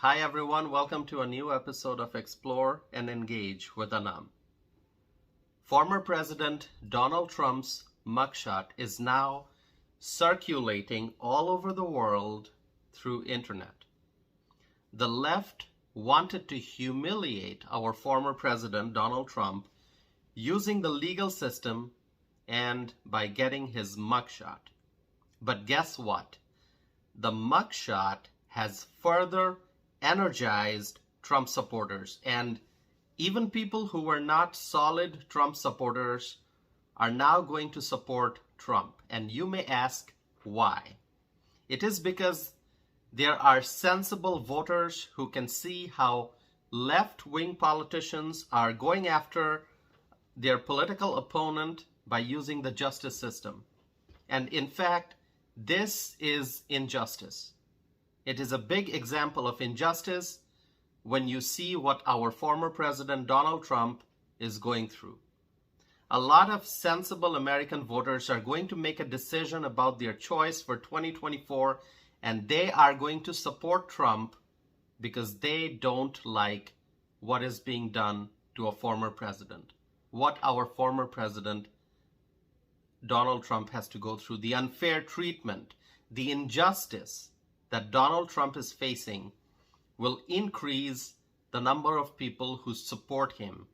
Hi everyone, welcome to a new episode of Explore and Engage with Anam. Former President Donald Trump's mugshot is now circulating all over the world through internet. The left wanted to humiliate our former president Donald Trump using the legal system and by getting his mugshot. But guess what? The mugshot has further energized Trump supporters, and even people who were not solid Trump supporters are now going to support Trump. And you may ask why. It is because there are sensible voters who can see how left-wing politicians are going after their political opponent by using the justice system. And in fact, this is injustice. It is a big example of injustice when you see what our former president Donald Trump is going through. A lot of sensible American voters are going to make a decision about their choice for 2024, and they are going to support Trump because they don't like what is being done to a former president, what our former president Donald Trump has to go through, the unfair treatment, the injustice that Donald Trump is facing will increase the number of people who support him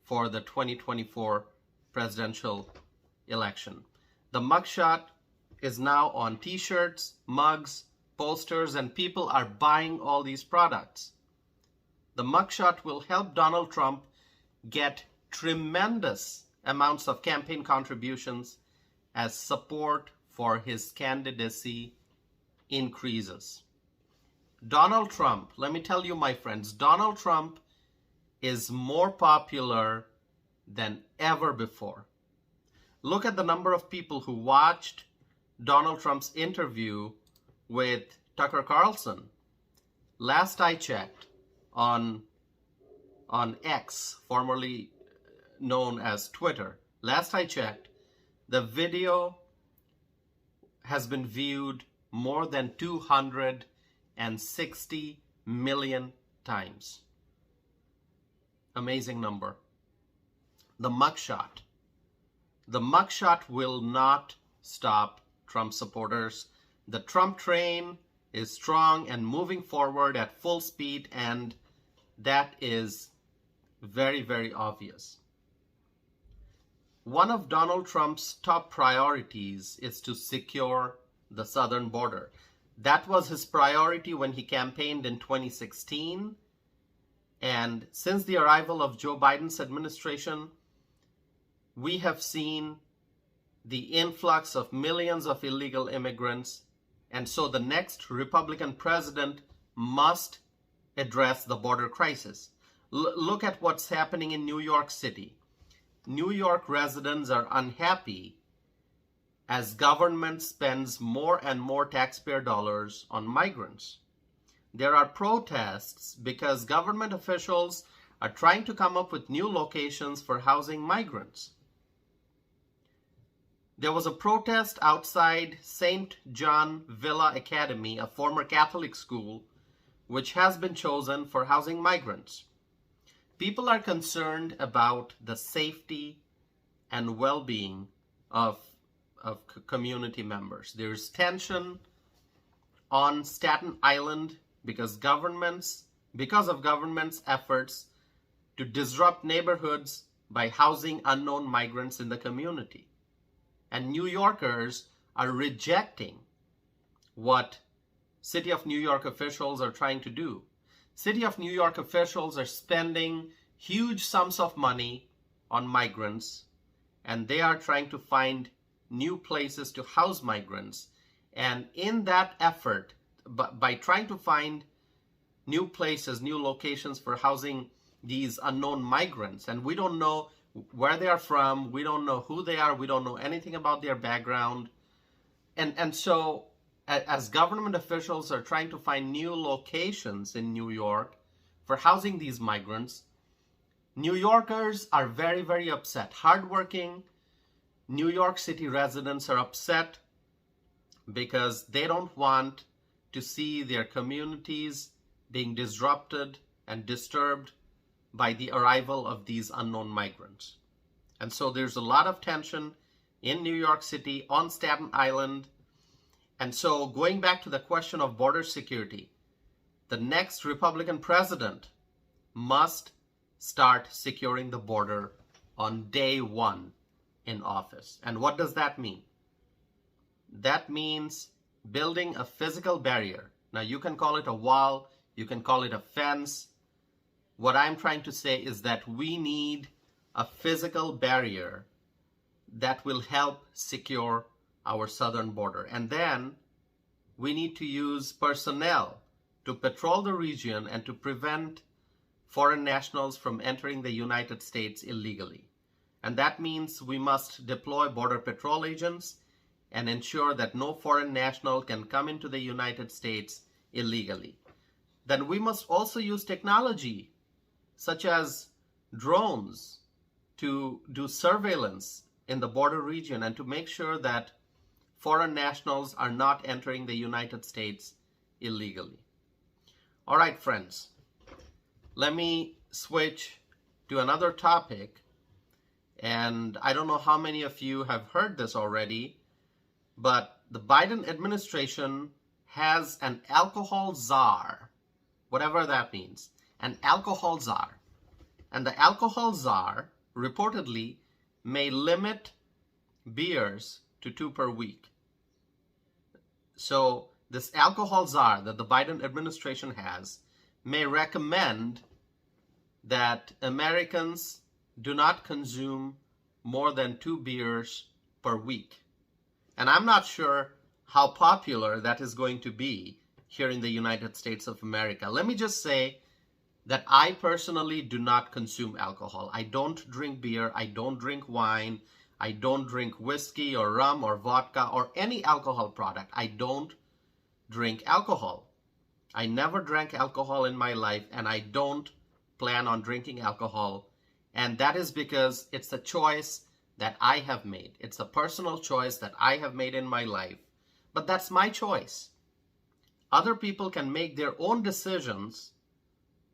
for the 2024 presidential election. The mugshot is now on t-shirts, mugs, posters, and people are buying all these products. The mugshot will help Donald Trump get tremendous amounts of campaign contributions as support for his candidacy increases. Donald Trump, let me tell you, my friends, Donald Trump is more popular than ever before. Look at the number of people who watched Donald Trump's interview with Tucker Carlson. Last I checked on X, formerly known as Twitter, last I checked, the video has been viewed more than 260 million times. Amazing number. The mugshot. The mugshot will not stop Trump supporters. The Trump train is strong and moving forward at full speed, and that is very, very obvious. One of Donald Trump's top priorities is to secure the southern border. That was his priority when he campaigned in 2016. And since the arrival of Joe Biden's administration, we have seen the influx of millions of illegal immigrants. And so the next Republican president must address the border crisis. Look at what's happening in New York City. New York residents are unhappy as government spends more and more taxpayer dollars on migrants. There are protests because government officials are trying to come up with new locations for housing migrants. There was a protest outside St. John Villa Academy, a former Catholic school, which has been chosen for housing migrants. People are concerned about the safety and well-being of community members. There's tension on Staten Island because of government's efforts to disrupt neighborhoods by housing unknown migrants in the community. And New Yorkers are rejecting what City of New York officials are trying to do. City of New York officials are spending huge sums of money on migrants, and they are trying to find new places to house migrants. And in that effort, by trying to find new places, new locations for housing these unknown migrants, and we don't know where they are from, we don't know who they are, we don't know anything about their background. And so as government officials are trying to find new locations in New York for housing these migrants, New Yorkers are very, very upset. Hardworking New York City residents are upset because they don't want to see their communities being disrupted and disturbed by the arrival of these unknown migrants. And so there's a lot of tension in New York City, on Staten Island. And so going back to the question of border security, the next Republican president must start securing the border on day one in office. And what does that mean? That means building a physical barrier. Now, you can call it a wall, you can call it a fence. What I'm trying to say is that we need a physical barrier that will help secure our southern border. And then we need to use personnel to patrol the region and to prevent foreign nationals from entering the United States illegally. And that means we must deploy border patrol agents and ensure that no foreign national can come into the United States illegally. Then we must also use technology such as drones to do surveillance in the border region and to make sure that foreign nationals are not entering the United States illegally. All right, friends, let me switch to another topic. And I don't know how many of you have heard this already, but the Biden administration has an alcohol czar, whatever that means, an alcohol czar. And the alcohol czar reportedly may limit beers to 2 per week. So this alcohol czar that the Biden administration has may recommend that Americans do not consume more than 2 beers per week. And I'm not sure how popular that is going to be here in the United States of America. Let me just say that I personally do not consume alcohol. I don't drink beer, I don't drink wine, I don't drink whiskey or rum or vodka or any alcohol product. I don't drink alcohol. I never drank alcohol in my life, and I don't plan on drinking alcohol. And that is because it's a choice that I have made. It's a personal choice that I have made in my life. But that's my choice. Other people can make their own decisions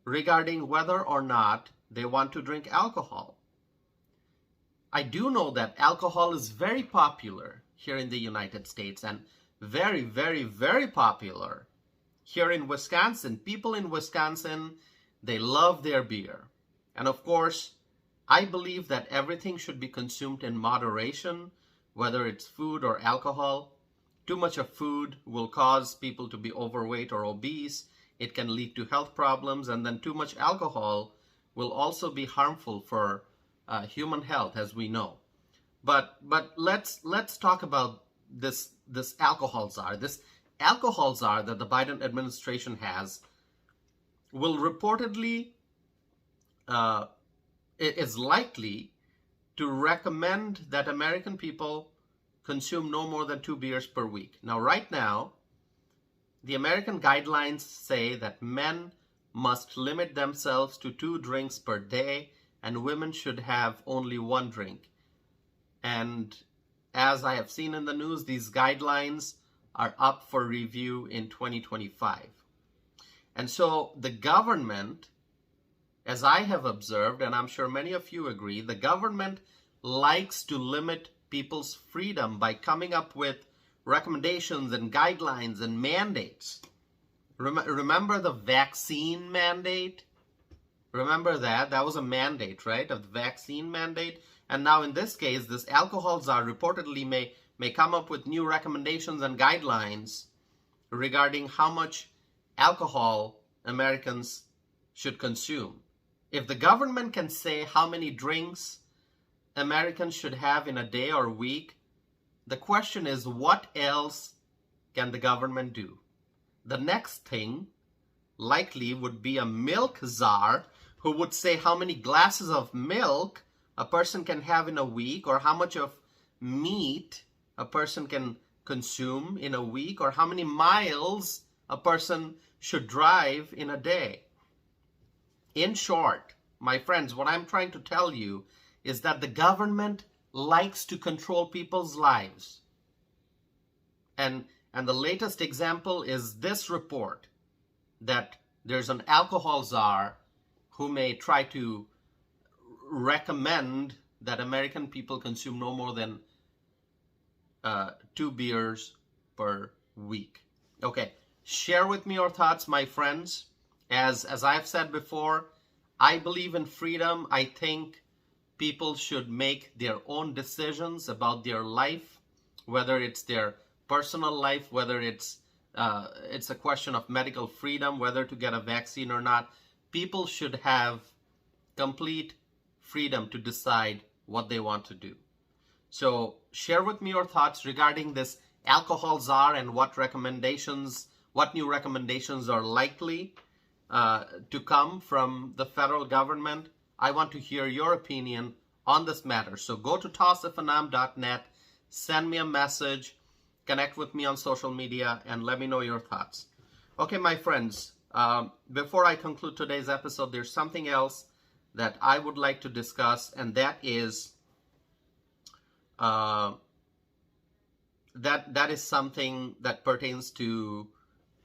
regarding whether or not they want to drink alcohol. I do know that alcohol is very popular here in the United States and very, very, very popular here in Wisconsin. People in Wisconsin, they love their beer. And of course, I believe that everything should be consumed in moderation, whether it's food or alcohol. Too much of food will cause people to be overweight or obese. It can lead to health problems, and then too much alcohol will also be harmful for human health, as we know. But let's talk about this alcohol czar. This alcohol czar that the Biden administration has will reportedly is likely to recommend that American people consume no more than 2 beers per week. Now, right now, the American guidelines say that men must limit themselves to 2 drinks per day, and women should have only 1 drink. And as I have seen in the news, these guidelines are up for review in 2025. And so the government, as I have observed, and I'm sure many of you agree, the government likes to limit people's freedom by coming up with recommendations and guidelines and mandates. Remember the vaccine mandate? Remember that? That was a mandate, right? Of the vaccine mandate. And now in this case, this alcohol czar reportedly may come up with new recommendations and guidelines regarding how much alcohol Americans should consume. If the government can say how many drinks Americans should have in a day or week, the question is, what else can the government do? The next thing likely would be a milk czar who would say how many glasses of milk a person can have in a week, or how much of meat a person can consume in a week, or how many miles a person should drive in a day. In short, my friends, what I'm trying to tell you is that the government likes to control people's lives. And the latest example is this report that there's an alcohol czar who may try to recommend that American people consume no more than 2 beers per week. Okay, share with me your thoughts, my friends. As I've said before, I believe in freedom. I think people should make their own decisions about their life, whether it's their personal life, whether it's a question of medical freedom, whether to get a vaccine or not. People should have complete freedom to decide what they want to do. So share with me your thoughts regarding this alcohol czar and what new recommendations are likely to come from the federal government. I want to hear your opinion on this matter. So go to tossifanam.net, send me a message, connect with me on social media, and let me know your thoughts. Okay, my friends, before I conclude today's episode, there's something else that I would like to discuss, and that is that is something that pertains to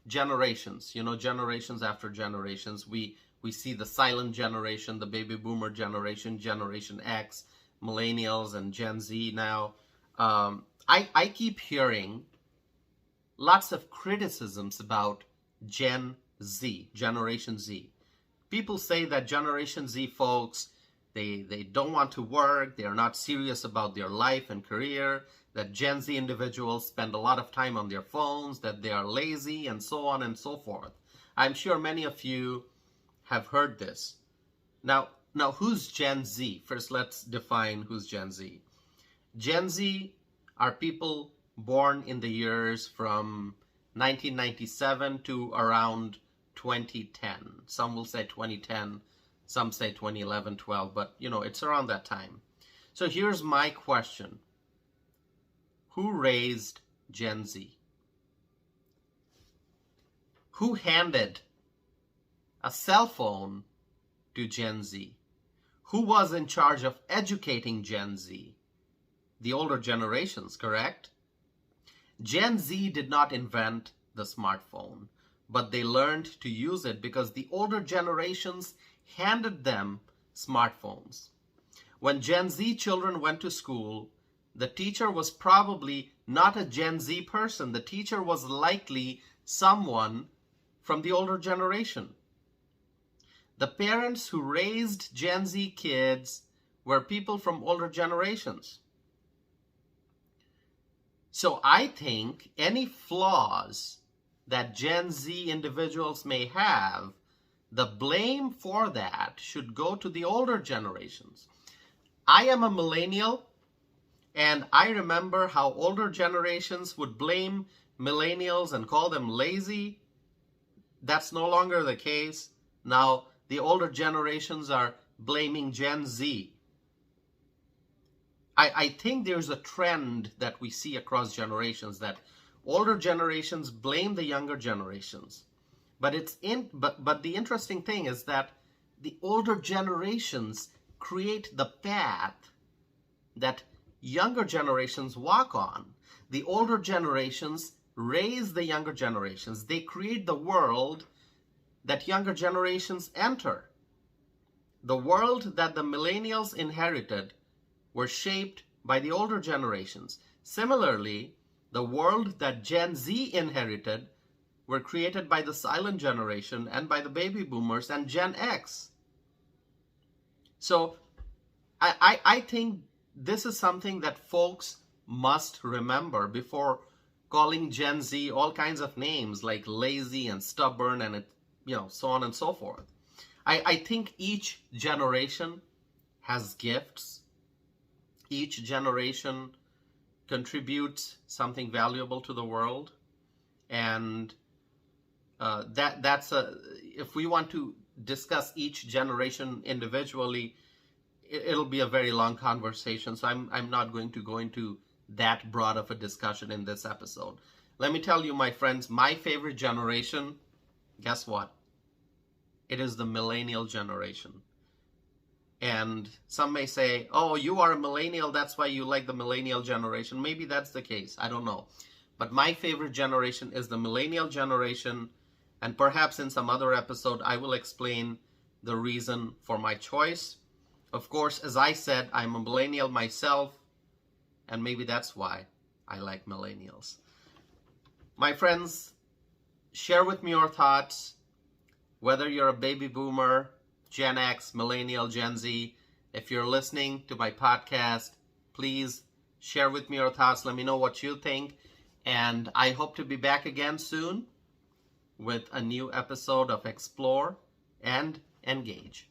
generations. You know, generations after generations. We see the silent generation, the baby boomer generation, Generation X, millennials, and Gen Z now. I keep hearing lots of criticisms about Gen Z, Generation Z. People say that Generation Z folks, they don't want to work, they are not serious about their life and career, that Gen Z individuals spend a lot of time on their phones, that they are lazy, and so on and so forth. I'm sure many of you have heard this. Now who's Gen Z? First, let's define who's Gen Z. Gen Z are people born in the years from 1997 to around 2010. Some will say 2010, some say 2011, 12, but you know, it's around that time. So here's my question. Who raised Gen Z? Who handed a cell phone to Gen Z? Who was in charge of educating Gen Z? The older generations, correct? Gen Z did not invent the smartphone, but they learned to use it because the older generations handed them smartphones. When Gen Z children went to school, the teacher was probably not a Gen Z person. The teacher was likely someone from the older generation. The parents who raised Gen Z kids were people from older generations. So I think any flaws that Gen Z individuals may have, the blame for that should go to the older generations. I am a millennial, and I remember how older generations would blame millennials and call them lazy. That's no longer the case. Now, the older generations are blaming Gen Z. I think there's a trend that we see across generations that older generations blame the younger generations. But the interesting thing is that the older generations create the path that younger generations walk on. The older generations raise the younger generations. They create the world that younger generations enter. The world that the millennials inherited were shaped by the older generations. Similarly, the world that Gen Z inherited were created by the silent generation and by the baby boomers and Gen X. So I think this is something that folks must remember before calling Gen Z all kinds of names like lazy and stubborn and so on and so forth. I think each generation has gifts. Each generation contributes something valuable to the world, and if we want to discuss each generation individually, it'll be a very long conversation. So I'm not going to go into that broad of a discussion in this episode. Let me tell you, my friends, my favorite generation, guess what? It is the millennial generation. And some may say, oh, you are a millennial, that's why you like the millennial generation. Maybe that's the case. I don't know. But my favorite generation is the millennial generation. And perhaps in some other episode, I will explain the reason for my choice. Of course, as I said, I'm a millennial myself, and maybe that's why I like millennials. My friends, share with me your thoughts, whether you're a baby boomer, Gen X, millennial, Gen Z. If you're listening to my podcast, please share with me your thoughts. Let me know what you think. And I hope to be back again soon with a new episode of Explore and Engage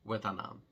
with Anam.